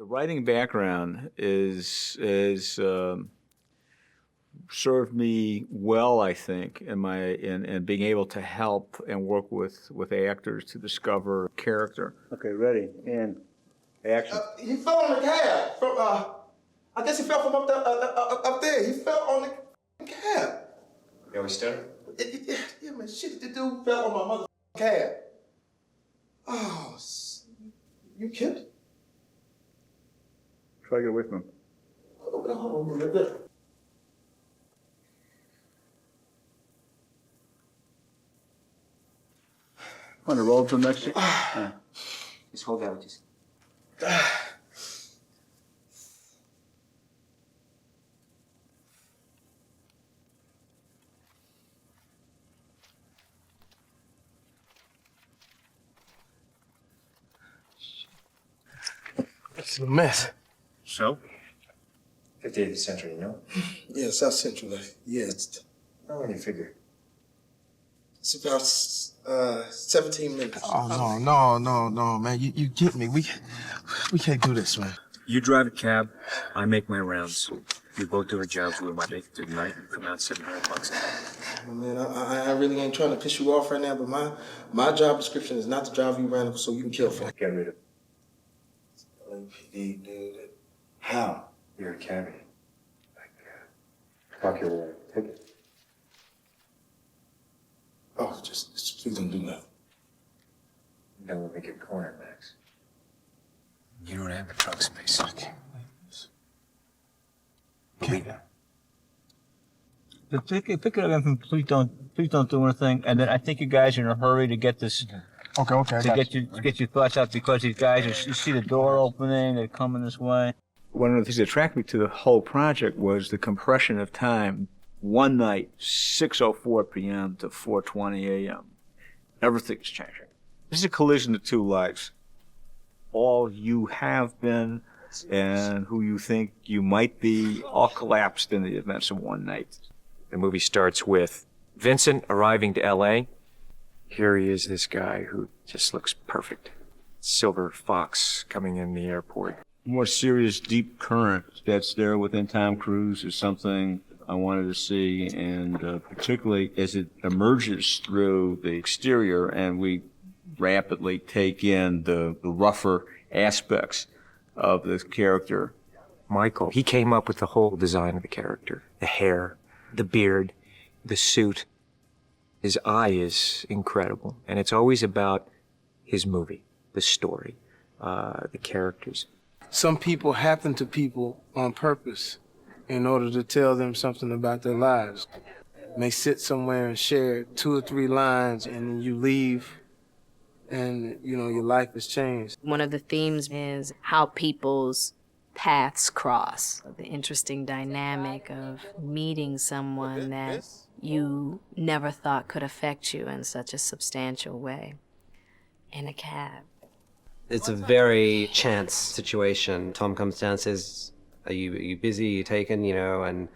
The writing background is served me well, I think, in being able to help and work with actors to discover character. Okay, ready and action. He fell on the cab from I guess he fell from up there. He fell on the cab. Yeah, we started. Yeah, man, shit, the dude fell on my mother cab. Oh, you killed him? Try to get away from him. Hold on a minute. Want to roll to the next scene? Just hold that. Just. It's a mess. So? 58th century, you know? Yeah, South Central. Yeah, How many figure? it's about 17 minutes. Oh, no, man. You get me. We can't do this, man. You drive a cab, I make my rounds. We both do our jobs, we might make it through the night and come out $700. Man, I really ain't trying to piss you off right now, but my job description is not to drive you around so you can kill folks. Get rid of it. LAPD, dude. How? You're a cabbie. Fuck your ticket. Oh, just please don't do that. Then we'll make it corner, Max. You don't have the truck space. I can't believe this. Can't. The pick it up and please don't do anything. And then I think you guys are in a hurry to get this Okay. to get your thoughts out because these guys you see the door opening, they're coming this way. One of the things that attracted me to the whole project was the compression of time. One night, 6:04 p.m. to 4:20 a.m. Everything's changing. This is a collision of two lives. All you have been and who you think you might be all collapsed in the events of one night. The movie starts with Vincent arriving to L.A. Here he is, this guy who just looks perfect. Silver Foxx coming in the airport. More serious, deep current that's there within Tom Cruise is something I wanted to see, and particularly as it emerges through the exterior and we rapidly take in the rougher aspects of this character. Michael, he came up with the whole design of the character. The hair, the beard, the suit. His eye is incredible, and it's always about his movie, the story, the characters. Some people happen to people on purpose in order to tell them something about their lives. May sit somewhere and share 2 or 3 lines, and then you leave, and your life has changed. One of the themes is how people's paths cross, the interesting dynamic of meeting someone that you never thought could affect you in such a substantial way in a cab. It's a very chance situation. Tom comes down and says, are you busy, are you taken, and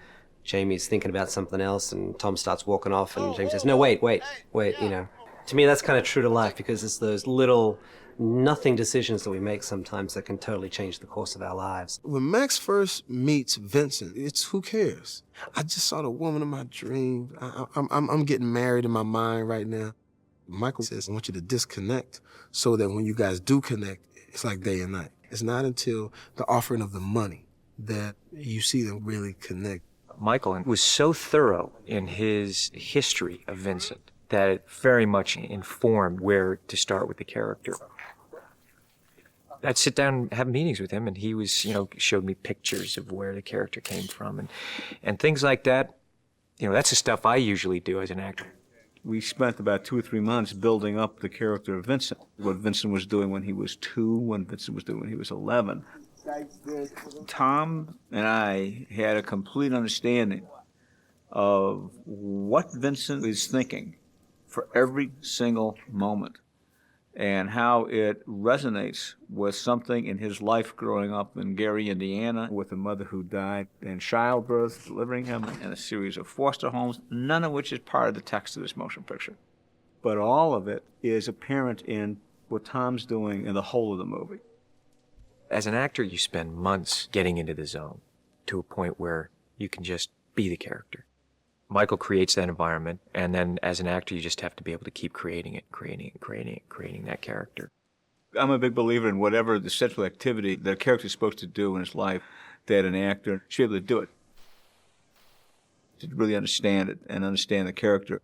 Jamie's thinking about something else, and Tom starts walking off, and Jamie says, no, wait. To me, that's kind of true to life, because it's those little nothing decisions that we make sometimes that can totally change the course of our lives. When Max first meets Vincent, it's who cares? I just saw the woman of my dreams. I'm getting married in my mind right now. Michael says, I want you to disconnect so that when you guys do connect, it's like day and night. It's not until the offering of the money that you see them really connect. Michael was so thorough in his history of Vincent that it very much informed where to start with the character. I'd sit down and have meetings with him, and he was, showed me pictures of where the character came from and things like that. That's the stuff I usually do as an actor. We spent about 2 or 3 months building up the character of Vincent. What Vincent was doing when he was 2, when Vincent was doing when he was 11. Tom and I had a complete understanding of what Vincent is thinking for every single moment and how it resonates with something in his life growing up in Gary, Indiana, with a mother who died in childbirth, delivering him, and a series of foster homes, none of which is part of the text of this motion picture. But all of it is apparent in what Tom's doing in the whole of the movie. As an actor, you spend months getting into the zone to a point where you can just be the character. Michael creates that environment, and then as an actor, you just have to be able to keep creating that character. I'm a big believer in whatever the central activity that a character is supposed to do in his life, that an actor should be able to do it. To really understand it and understand the character.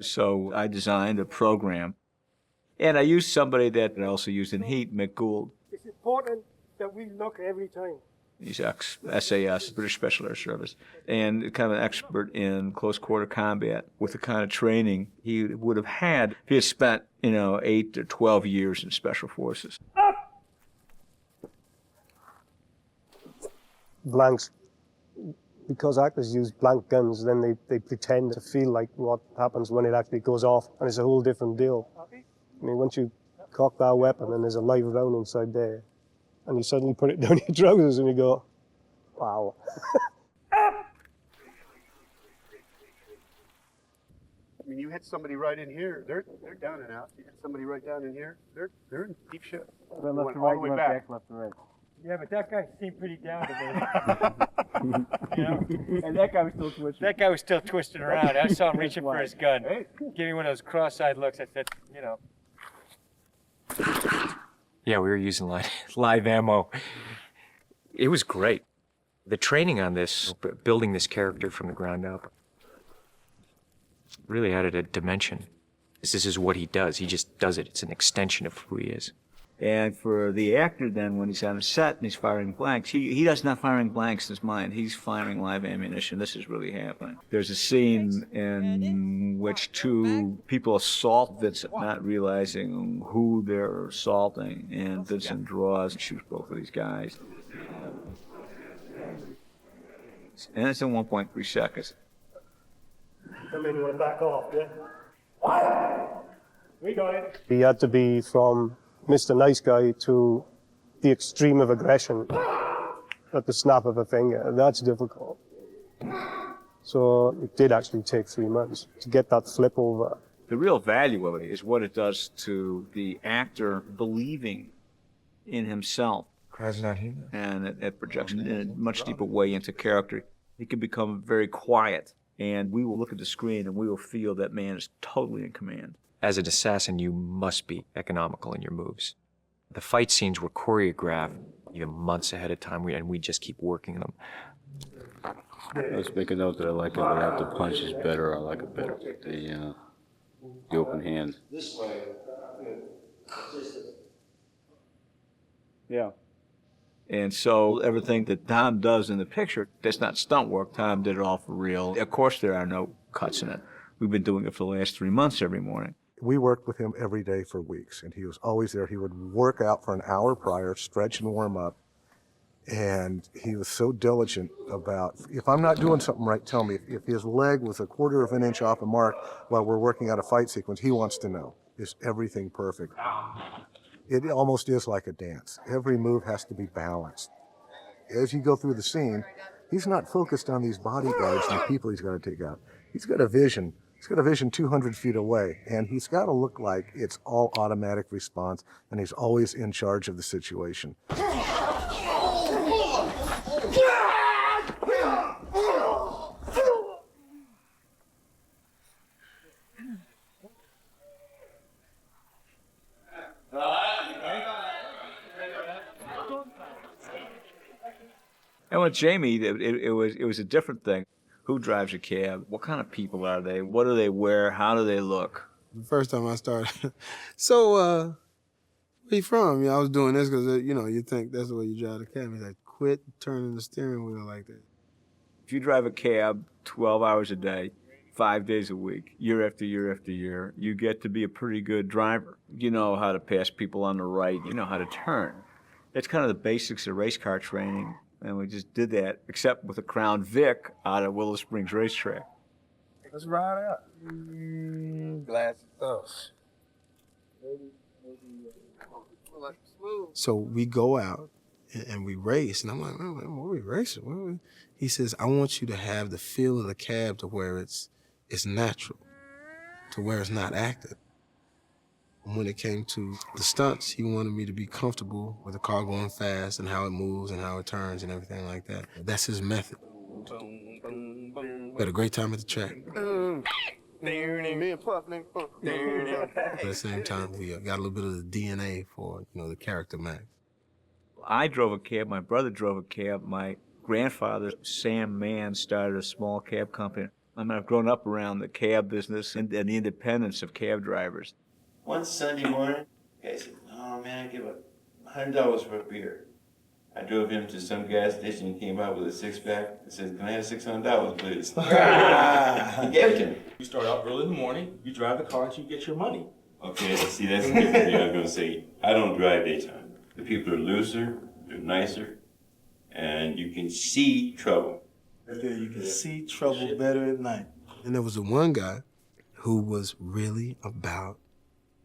So I designed a program, and I used somebody that I also used in Heat, Mick Gould. It's important that we look every time. He's SAS, British Special Air Service, and kind of an expert in close quarter combat with the kind of training he would have had if he had spent, 8 or 12 years in Special Forces. Blanks. Because actors use blank guns, then they pretend to feel like what happens when it actually goes off, and it's a whole different deal. I mean, once you cock that weapon and there's a live round inside there, and you suddenly put it down your trousers and you go, wow. I mean, you hit somebody right in here, they're down and out. You hit somebody right down in here, they're in deep shit. Well, left to right, left to right. Yeah, but that guy seemed pretty down to me. And that guy was still twisting. That guy was still twisting around. I saw him reaching for his gun. Give me one of those cross-eyed looks. I said, Yeah, we were using live ammo. It was great. The training on this, building this character from the ground up, really added a dimension. This is what he does. He just does it. It's an extension of who he is. And for the actor then, when he's on a set and he's firing blanks, he does not firing blanks in his mind. He's firing live ammunition. This is really happening. There's a scene in which two people assault Vincent, not realizing who they're assaulting. And Vincent draws and shoots both of these guys. And it's in 1.3 seconds. I mean, you want to back off, yeah? We got it. He had to be from Mr. Nice Guy to the extreme of aggression at the snap of a finger. That's difficult. So it did actually take 3 months to get that flip over. The real value of it is what it does to the actor believing in himself. And it projects in a much deeper way into character. He can become very quiet, and we will look at the screen and we will feel that man is totally in command. As an assassin, you must be economical in your moves. The fight scenes were choreographed even months ahead of time, and we just keep working them. Let's make a note that I like it without the punches better. I like it better. The open hand. This way. Yeah. And so everything that Tom does in the picture, that's not stunt work. Tom did it all for real. Of course, there are no cuts in it. We've been doing it for the last 3 months every morning. We worked with him every day for weeks, and he was always there. He would work out for an hour prior, stretch and warm up, and he was so diligent about, if I'm not doing something right, tell me. If his leg was a quarter of an inch off a mark while we're working out a fight sequence, he wants to know, is everything perfect? It almost is like a dance. Every move has to be balanced. As you go through the scene, he's not focused on these bodyguards and the people he's going to take out. He's got a vision. He's got a vision 200 feet away, and he's got to look like it's all automatic response, and he's always in charge of the situation. And with Jamie, it was a different thing. Who drives a cab? What kind of people are they? What do they wear? How do they look? The first time I started, so where you from? I was doing this because, you think that's the way you drive the cab. He's like, quit turning the steering wheel like that. If you drive a cab 12 hours a day, 5 days a week, year after year after year, you get to be a pretty good driver. You know how to pass people on the right. You know how to turn. That's kind of the basics of race car training. And we just did that, except with a Crown Vic out of Willow Springs Racetrack. Let's ride out. Glass of So we go out and we race, and I'm like, what are we racing? He says, I want you to have the feel of the cab to where it's natural, to where it's not acted. When it came to the stunts, he wanted me to be comfortable with the car going fast and how it moves and how it turns and everything like that. That's his method. We had a great time at the track. At the same time, we got a little bit of the DNA for, the character Max. I drove a cab, my brother drove a cab, my grandfather, Sam Mann, started a small cab company. I mean, I've grown up around the cab business and the independence of cab drivers. One Sunday morning, the guy said, "Oh man, I give $100 for a beer." I drove him to some gas station. He came out with a six-pack and said, "Can I have $600, please?" He gave it to me. You start out early in the morning, you drive the car until you get your money. Okay, see, that's the different thing I'm gonna say. I don't drive daytime. The people are looser, they're nicer, and you can see trouble. You can see trouble better at night. And there was the one guy who was really about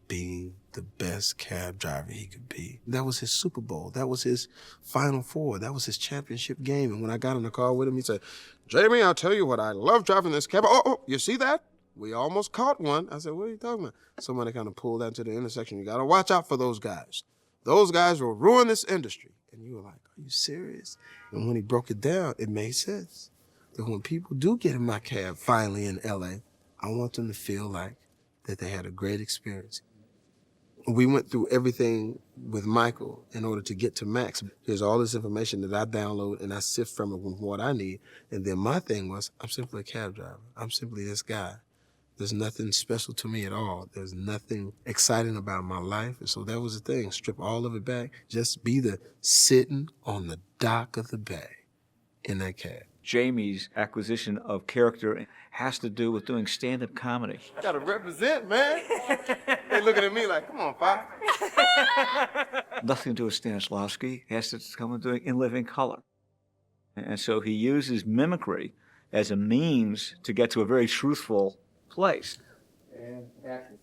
being the best cab driver he could be. That was his Super Bowl. That was his Final Four. That was his championship game. And when I got in the car with him, he said, "Jamie, I'll tell you what, I love driving this cab. Oh, you see that? We almost caught one." I said, "What are you talking about?" Somebody kind of pulled out to the intersection. You got to watch out for those guys. Those guys will ruin this industry. And you were like, "Are you serious?" And when he broke it down, it made sense. That when people do get in my cab finally in LA, I want them to feel like that they had a great experience. We went through everything with Michael in order to get to Max. Here's all this information that I download and I sift from it with what I need. And then my thing was, I'm simply a cab driver. I'm simply this guy. There's nothing special to me at all. There's nothing exciting about my life. And so that was the thing. Strip all of it back. Just be the sitting on the dock of the bay in that cab. Jamie's acquisition of character has to do with doing stand-up comedy. Gotta represent, man. They looking at me like, "Come on, Pop." Nothing to do with Stanislavski. It has to come with doing In Living Color. And so he uses mimicry as a means to get to a very truthful place. And action.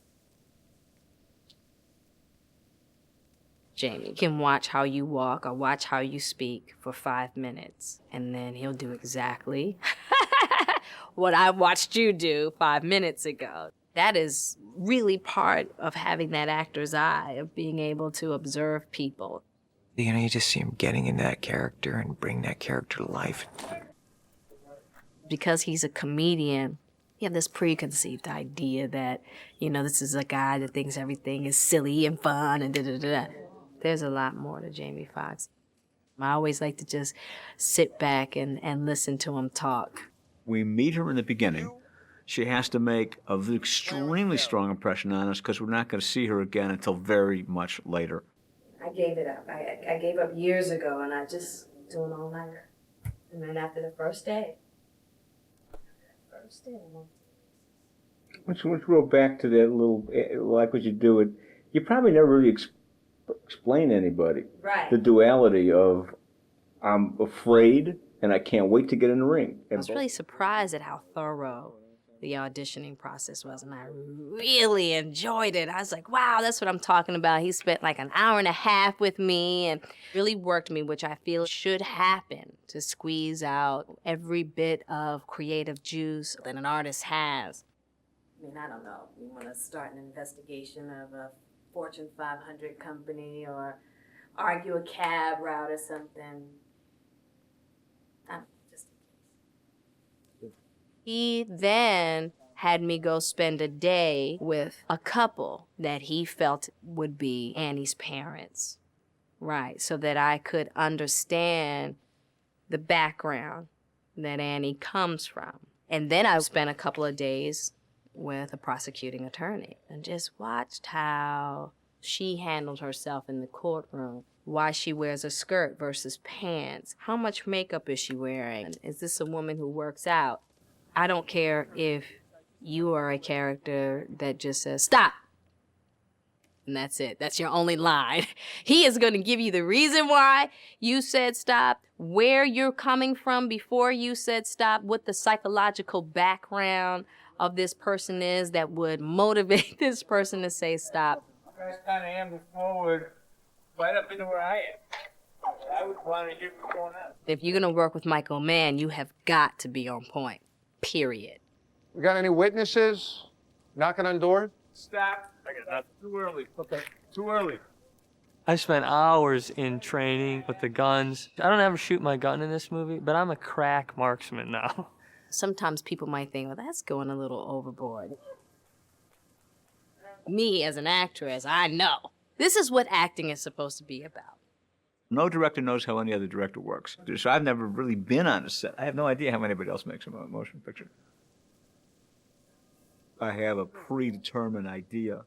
Jamie can watch how you walk or watch how you speak for 5 minutes, and then he'll do exactly what I watched you do 5 minutes ago. That is really part of having that actor's eye, of being able to observe people. You just see him getting in that character and bring that character to life. Because he's a comedian, you have this preconceived idea that, this is a guy that thinks everything is silly and fun and da-da-da-da. There's a lot more to Jamie Foxx. I always like to just sit back and listen to him talk. We meet her in the beginning. She has to make an extremely strong impression on us because we're not going to see her again until very much later. I gave it up. I gave up years ago, and I just do an all-nighter. And then after the first day. Let's roll back to that little, like what you do it. You probably never really explain to anybody Right. the duality of I'm afraid and I can't wait to get in the ring. I was really surprised at how thorough the auditioning process was, and I really enjoyed it. I was like, wow, that's what I'm talking about. He spent like an hour and a half with me and really worked me, which I feel should happen, to squeeze out every bit of creative juice that an artist has. I mean, I don't know. You want to start an investigation of a Fortune 500 company or argue a cab route or something. He then had me go spend a day with a couple that he felt would be Annie's parents, right? So that I could understand the background that Annie comes from. And then I spent a couple of days with a prosecuting attorney and just watched how she handled herself in the courtroom, why she wears a skirt versus pants, how much makeup is she wearing, is this a woman who works out? I don't care if you are a character that just says, stop. And that's it. That's your only line. He is going to give you the reason why you said stop, where you're coming from before you said stop, what the psychological background of this person is that would motivate this person to say stop. You guys kind of amble forward right up into where I am. I would want to hear what's going on. If you're going to work with Michael Mann, you have got to be on point. Period. We got any witnesses knocking on doors? Stop. Too early. Okay. Too early. I spent hours in training with the guns. I don't ever shoot my gun in this movie, but I'm a crack marksman now. Sometimes people might think, well, that's going a little overboard. Me, as an actress, I know. This is what acting is supposed to be about. No director knows how any other director works. So I've never really been on a set. I have no idea how anybody else makes a motion picture. I have a predetermined idea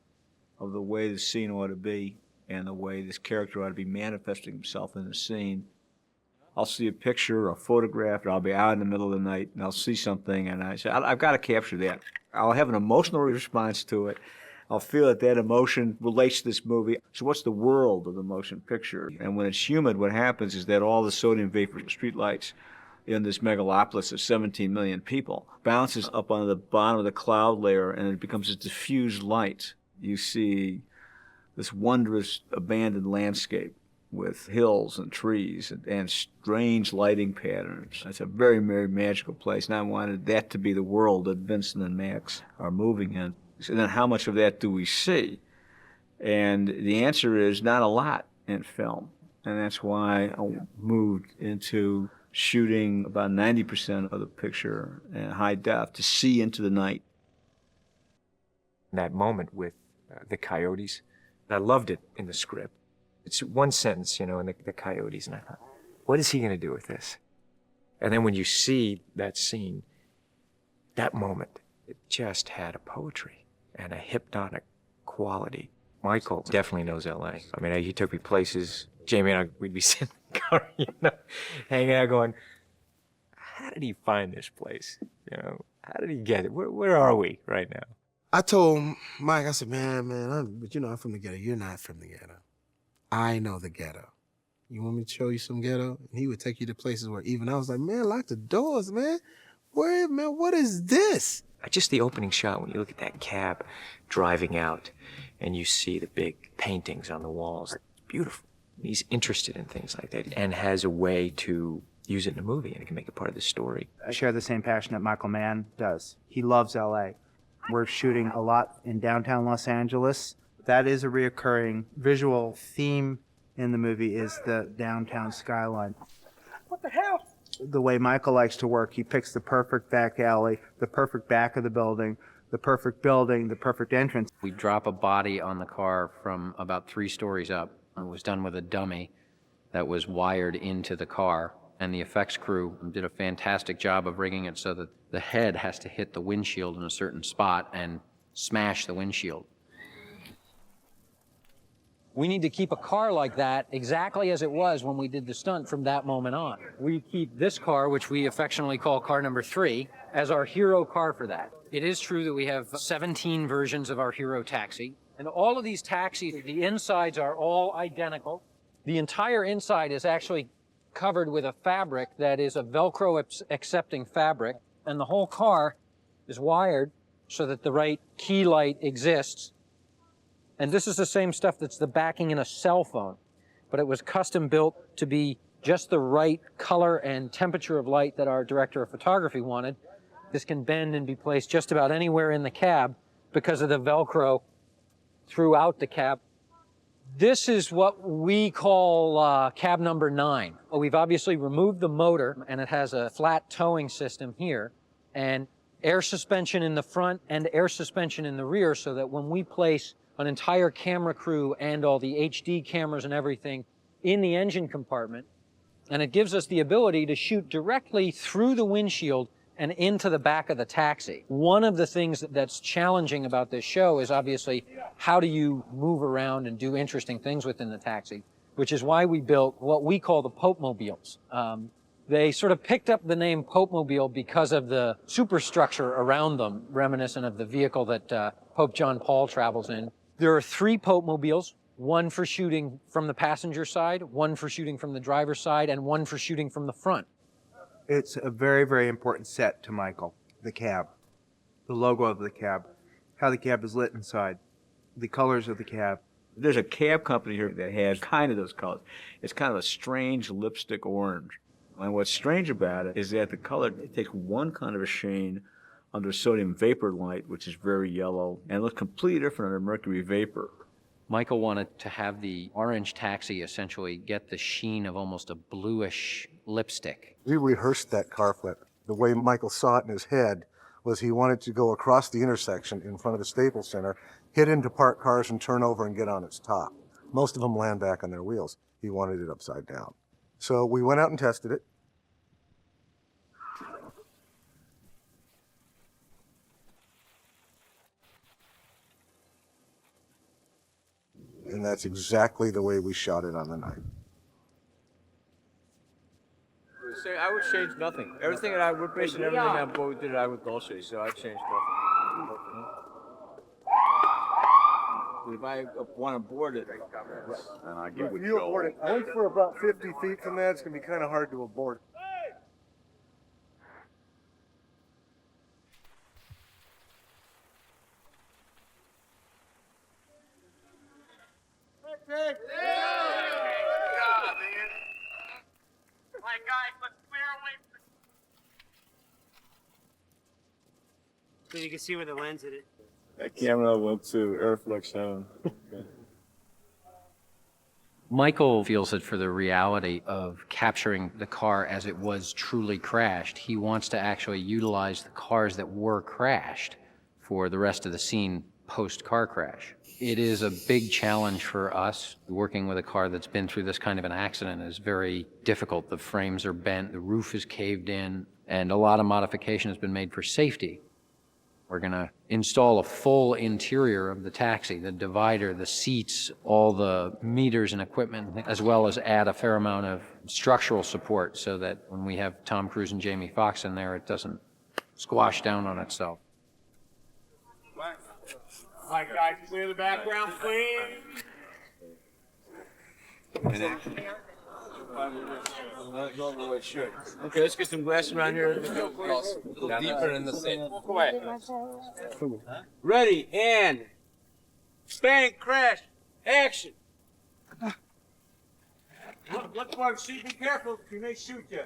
of the way the scene ought to be and the way this character ought to be manifesting himself in the scene. I'll see a picture or a photograph, or I'll be out in the middle of the night, and I'll see something, and I say, I've got to capture that. I'll have an emotional response to it. I'll feel that that emotion relates to this movie. So what's the world of the motion picture? And when it's humid, what happens is that all the sodium vapor streetlights in this megalopolis of 17 million people bounces up onto the bottom of the cloud layer, and it becomes a diffused light. You see this wondrous abandoned landscape with hills and trees and strange lighting patterns. It's a very, very magical place, and I wanted that to be the world that Vincent and Max are moving in. So then how much of that do we see? And the answer is not a lot in film, and that's why I moved into shooting about 90% of the picture in high def to see into the night. That moment with the coyotes, I loved it in the script. It's one sentence, you know, in the coyotes, and I thought, what is he going to do with this? And then when you see that scene, that moment, it just had a poetry and a hypnotic quality. Michael definitely knows L.A. I mean, he took me places. Jamie and I, we'd be sitting in the car, you know, hanging out going, how did he find this place? You know, how did he get it? Where are we right now? I told Mike, I said, man, I'm from the ghetto. You're not from the ghetto. I know the ghetto. You want me to show you some ghetto? And he would take you to places where even I was like, man, lock the doors, man. What is this? Just the opening shot, when you look at that cab driving out and you see the big paintings on the walls, it's beautiful. He's interested in things like that and has a way to use it in a movie, and it can make it part of the story. I share the same passion that Michael Mann does. He loves L.A. We're shooting a lot in downtown Los Angeles. That is a reoccurring visual theme in the movie, is the downtown skyline. What the hell? The way Michael likes to work, he picks the perfect back alley, the perfect back of the building, the perfect entrance. We drop a body on the car from about 3 stories up. It was done with a dummy that was wired into the car, and the effects crew did a fantastic job of rigging it so that the head has to hit the windshield in a certain spot and smash the windshield. We need to keep a car like that exactly as it was when we did the stunt from that moment on. We keep this car, which we affectionately call car number 3, as our hero car for that. It is true that we have 17 versions of our hero taxi. And all of these taxis, the insides are all identical. The entire inside is actually covered with a fabric that is a Velcro accepting fabric. And the whole car is wired so that the right key light exists. And this is the same stuff that's the backing in a cell phone, but it was custom built to be just the right color and temperature of light that our director of photography wanted. This can bend and be placed just about anywhere in the cab because of the Velcro throughout the cab. This is what we call cab number 9. We've obviously removed the motor, and it has a flat towing system here, and air suspension in the front and air suspension in the rear, so that when we place an entire camera crew and all the HD cameras and everything in the engine compartment, and it gives us the ability to shoot directly through the windshield and into the back of the taxi. One of the things that's challenging about this show is obviously how do you move around and do interesting things within the taxi, which is why we built what we call the Pope Mobiles. They sort of picked up the name Pope Mobile because of the superstructure around them, reminiscent of the vehicle that Pope John Paul travels in. There are 3 Pope Mobiles, one for shooting from the passenger side, one for shooting from the driver's side, and one for shooting from the front. It's a very, very important set to Michael, the cab, the logo of the cab, how the cab is lit inside, the colors of the cab. There's a cab company here that has kind of those colors. It's kind of a strange lipstick orange. And what's strange about it is that the color, it takes one kind of a sheen under sodium vapor light, which is very yellow, and it looks completely different under mercury vapor. Michael wanted to have the orange taxi essentially get the sheen of almost a bluish lipstick. We rehearsed that car flip. The way Michael saw it in his head was he wanted to go across the intersection in front of the Staples Center, hit into parked cars and turn over and get on its top. Most of them land back on their wheels. He wanted it upside down. So we went out and tested it. And that's exactly the way we shot it on the night. I would change nothing. Everything that I would basically everything I did I would also, so I'd change nothing. If I want to board it, And I get with You Joe. abort it. I think for about 50 feet from that, it's going to be kind of hard to abort. so you can see where the lens hit it. That camera went to Airflex 7. Michael feels that for the reality of capturing the car as it was truly crashed, he wants to actually utilize the cars that were crashed for the rest of the scene post-car crash. It is a big challenge for us. Working with a car that's been through this kind of an accident is very difficult. The frames are bent, the roof is caved in, and a lot of modification has been made for safety. We're going to install a full interior of the taxi, the divider, the seats, all the meters and equipment, as well as add a fair amount of structural support so that when we have Tom Cruise and Jamie Foxx in there, it doesn't squash down on itself. All right, guys, clear the background, please. Okay, let's get some glasses around here. A little deeper in the scene. Go ahead. Ready, and bang, crash, action. Look for him, see, be careful, he may shoot you.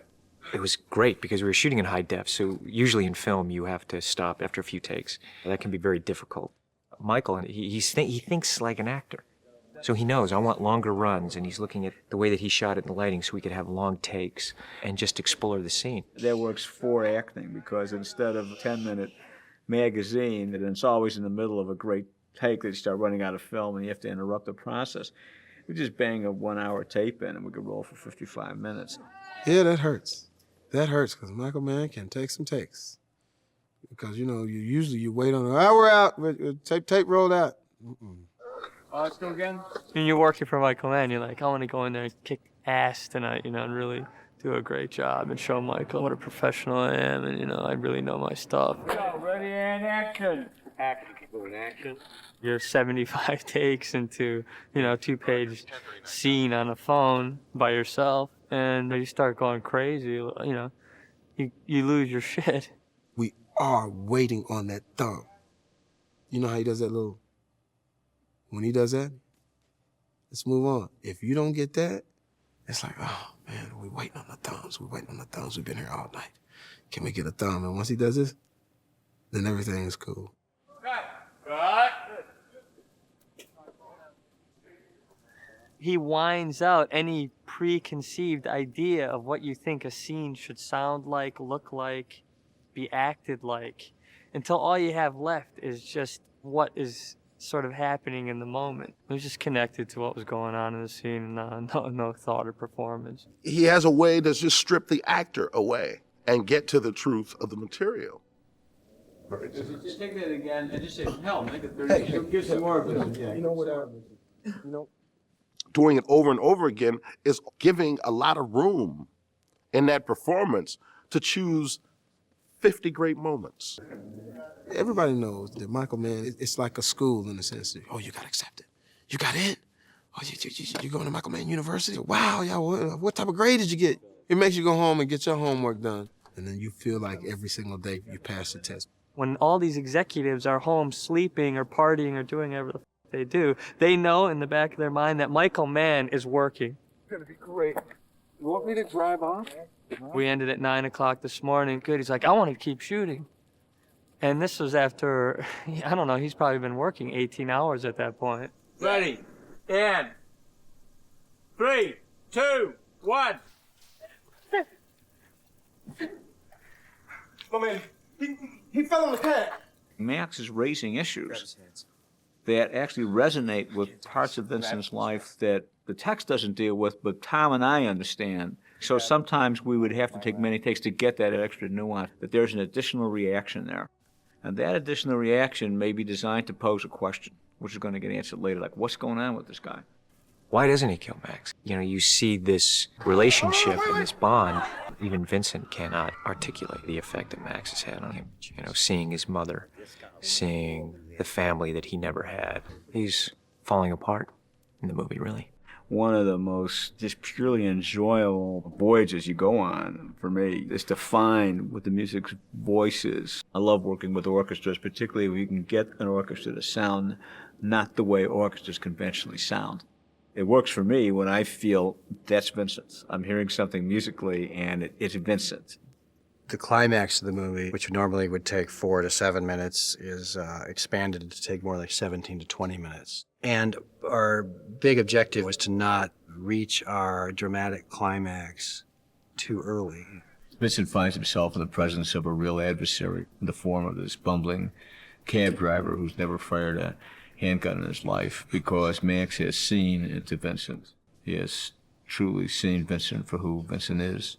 It was great because we were shooting in high def, so usually in film you have to stop after a few takes. That can be very difficult. Michael, he thinks like an actor. So he knows I want longer runs, and he's looking at the way that he shot it in the lighting so we could have long takes and just explore the scene. That works for acting because instead of a 10-minute magazine, and it's always in the middle of a great take that you start running out of film and you have to interrupt the process, we just bang a 1-hour tape in and we could roll for 55 minutes. Yeah, that hurts. That hurts because Michael Mann can take some takes. Because, you know, you wait on, we're out, tape rolled out. Let's go again. When you're working for Michael Mann, you're like, I want to go in there and kick ass tonight, you know, and really do a great job and show Michael what a professional I am, and, you know, I really know my stuff. Go, ready, and action. Action, go in action. You're 75 takes into, you know, 2-page scene on a phone by yourself, and you start going crazy, you know, you lose your shit. We are waiting on that thumb. You know how he does that little, when he does that, let's move on. If you don't get that, it's like, oh man, we're waiting on the thumbs. We're waiting on the thumbs. We've been here all night. Can we get a thumb? And once he does this, then everything is cool. He winds out any preconceived idea of what you think a scene should sound like, look like, be acted like, until all you have left is just what is sort of happening in the moment. It was just connected to what was going on in the scene, and no thought or performance. He has a way to just strip the actor away and get to the truth of the material. Just take that again and just say, hell, make it 30. Give some more of this. Yeah. You know, doing it over and over again is giving a lot of room in that performance to choose 50 great moments. Everybody knows that Michael Mann, it's like a school in the sense that, oh, you got accepted. You got in. Oh, you're going to Michael Mann University? Wow, yeah, what type of grade did you get? It makes you go home and get your homework done. And then you feel like every single day you pass the test. When all these executives are home sleeping or partying or doing whatever they do, they know in the back of their mind that Michael Mann is working. It's going to be great. You want me to drive off? We ended at 9 o'clock this morning. Good. He's like, I want to keep shooting. And this was after, I don't know, he's probably been working 18 hours at that point. Ready, and 3, 2, 1. I mean, he fell on the pad. Max is raising issues that actually resonate with parts of Vincent's life that the text doesn't deal with, but Tom and I understand. So sometimes we would have to take many takes to get that extra nuance, that there's an additional reaction there. And that additional reaction may be designed to pose a question, which is going to get answered later, like, what's going on with this guy? Why doesn't he kill Max? You know, you see this relationship and this bond. Even Vincent cannot articulate the effect that Max has had on him. You know, seeing his mother, seeing the family that he never had. He's falling apart in the movie, really. One of the most just purely enjoyable voyages you go on, for me, is to find what the music's voice is. I love working with orchestras, particularly if you can get an orchestra to sound not the way orchestras conventionally sound. It works for me when I feel that's Vincent. I'm hearing something musically and it's Vincent. The climax of the movie, which normally would take 4 to 7 minutes, is expanded to take more like 17 to 20 minutes. And our big objective was to not reach our dramatic climax too early. Vincent finds himself in the presence of a real adversary in the form of this bumbling cab driver who's never fired a handgun in his life, because Max has seen into Vincent. He has truly seen Vincent for who Vincent is.